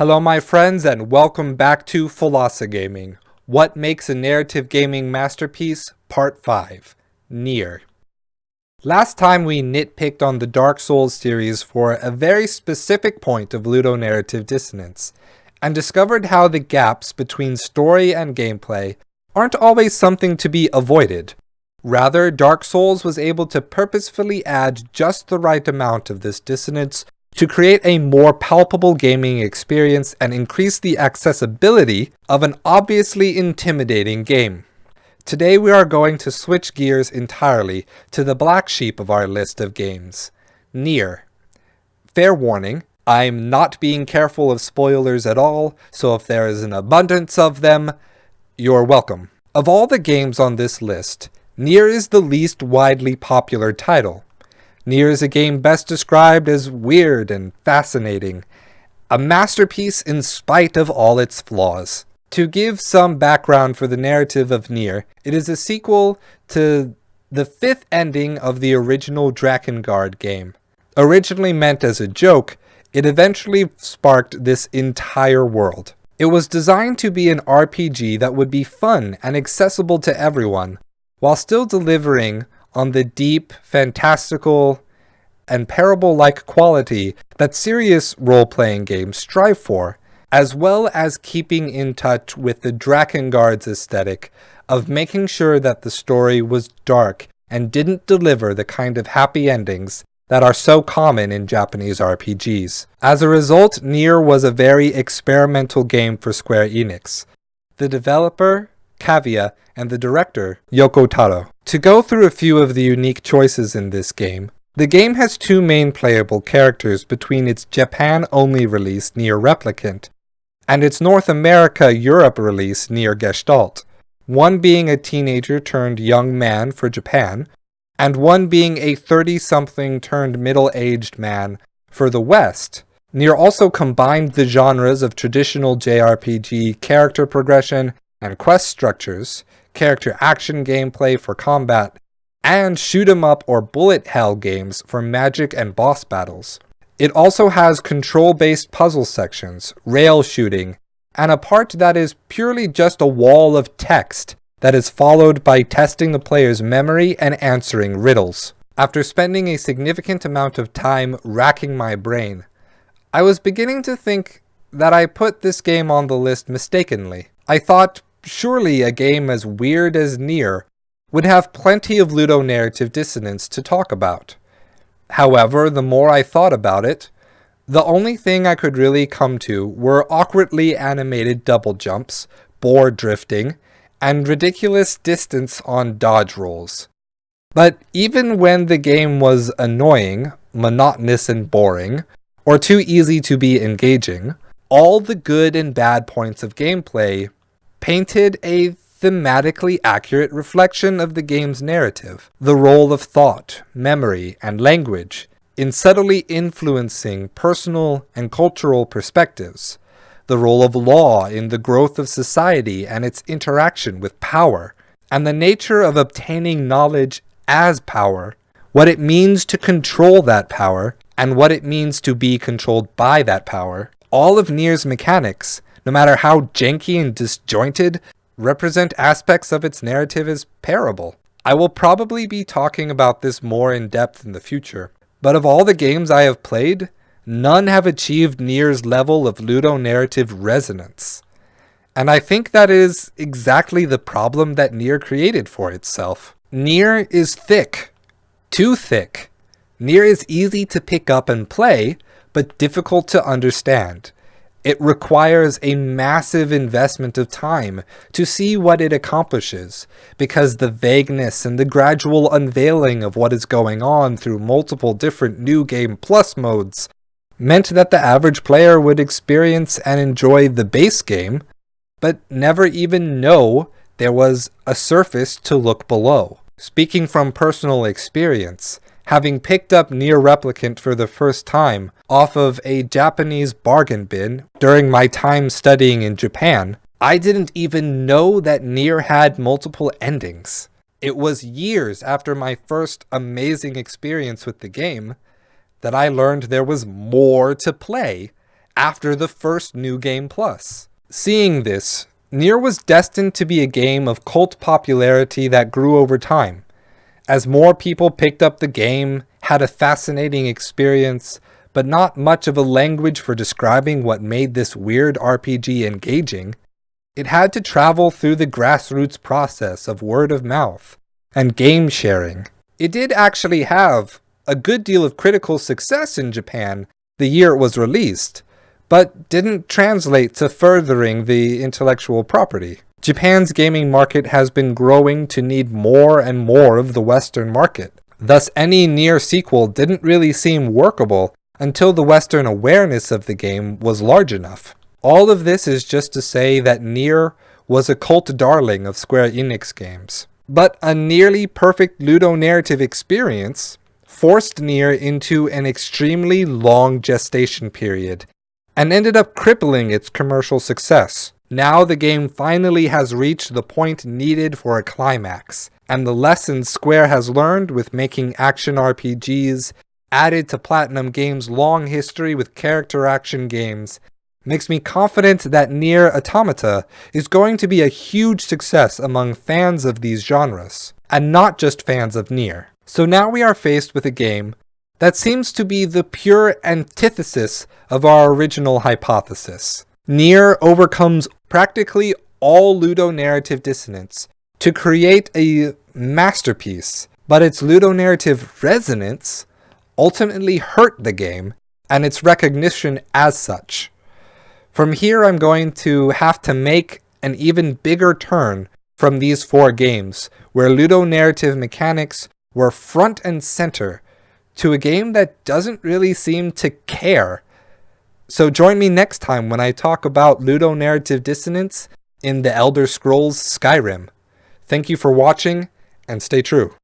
Hello my friends and welcome back to Gaming. What makes a narrative gaming masterpiece? Part 5. Nier. Last time we nitpicked on the Dark Souls series for a very specific point of ludonarrative dissonance, and discovered how the gaps between story and gameplay aren't always something to be avoided. Rather, Dark Souls was able to purposefully add just the right amount of this dissonance to create a more palpable gaming experience and increase the accessibility of an obviously intimidating game. Today we are going to switch gears entirely to the black sheep of our list of games, Nier. Fair warning, I'm not being careful of spoilers at all, so if there is an abundance of them, you're welcome. Of all the games on this list, Nier is the least widely popular title. Nier is a game best described as weird and fascinating, a masterpiece in spite of all its flaws. To give some background for the narrative of Nier, it is a sequel to the fifth ending of the original Drakengard game. Originally meant as a joke, it eventually sparked this entire world. It was designed to be an RPG that would be fun and accessible to everyone, while still delivering on the deep, fantastical, and parable-like quality that serious role-playing games strive for, as well as keeping in touch with the Drakengard's aesthetic of making sure that the story was dark and didn't deliver the kind of happy endings that are so common in Japanese RPGs. As a result, Nier was a very experimental game for Square Enix. The developer, Kaguya, and the director, Yoko Taro. To go through a few of the unique choices in this game, the game has two main playable characters between its Japan-only release Nier Replicant and its North America-Europe release Nier Gestalt, one being a teenager turned young man for Japan, and one being a 30-something turned middle-aged man for the West. Nier also combined the genres of traditional JRPG character progression and quest structures, character action gameplay for combat, and shoot-'em-up or bullet hell games for magic and boss battles. It also has control-based puzzle sections, rail shooting, and a part that is purely just a wall of text that is followed by testing the player's memory and answering riddles. After spending a significant amount of time racking my brain, I was beginning to think that I put this game on the list mistakenly. I thought surely a game as weird as Nier would have plenty of ludonarrative dissonance to talk about. However, the more I thought about it, the only thing I could really come to were awkwardly animated double jumps, board drifting, and ridiculous distance on dodge rolls. But even when the game was annoying, monotonous and boring, or too easy to be engaging, all the good and bad points of gameplay painted a thematically accurate reflection of the game's narrative, the role of thought, memory, and language in subtly influencing personal and cultural perspectives, the role of law in the growth of society and its interaction with power, and the nature of obtaining knowledge as power, what it means to control that power, and what it means to be controlled by that power. All of Nier's mechanics, no matter how janky and disjointed, represent aspects of its narrative as parable. I will probably be talking about this more in depth in the future, but of all the games I have played, none have achieved Nier's level of ludonarrative resonance. And I think that is exactly the problem that Nier created for itself. Nier is thick. Too thick. Nier is easy to pick up and play, but difficult to understand. It requires a massive investment of time to see what it accomplishes, because the vagueness and the gradual unveiling of what is going on through multiple different New Game Plus modes meant that the average player would experience and enjoy the base game, but never even know there was a surface to look below. Speaking from personal experience, having picked up Nier Replicant for the first time off of a Japanese bargain bin during my time studying in Japan, I didn't even know that Nier had multiple endings. It was years after my first amazing experience with the game that I learned there was more to play after the first New Game Plus. Seeing this, Nier was destined to be a game of cult popularity that grew over time. As more people picked up the game, had a fascinating experience, but not much of a language for describing what made this weird RPG engaging, it had to travel through the grassroots process of word of mouth and game sharing. It did actually have a good deal of critical success in Japan the year it was released, but didn't translate to furthering the intellectual property. Japan's gaming market has been growing to need more and more of the Western market. Thus, any Nier sequel didn't really seem workable until the Western awareness of the game was large enough. All of this is just to say that Nier was a cult darling of Square Enix games. But a nearly perfect ludonarrative experience forced Nier into an extremely long gestation period, and ended up crippling its commercial success. Now the game finally has reached the point needed for a climax, and the lessons Square has learned with making action RPGs, added to Platinum Games' long history with character action games, makes me confident that Nier Automata is going to be a huge success among fans of these genres, and not just fans of Nier. So now we are faced with a game that seems to be the pure antithesis of our original hypothesis. Nier overcomes practically all ludonarrative dissonance to create a masterpiece, but its ludonarrative resonance ultimately hurt the game and its recognition as such. From here, I'm going to have to make an even bigger turn from these four games, where ludonarrative mechanics were front and center, to a game that doesn't really seem to care. So join me next time when I talk about ludonarrative dissonance in The Elder Scrolls Skyrim. Thank you for watching, and stay true.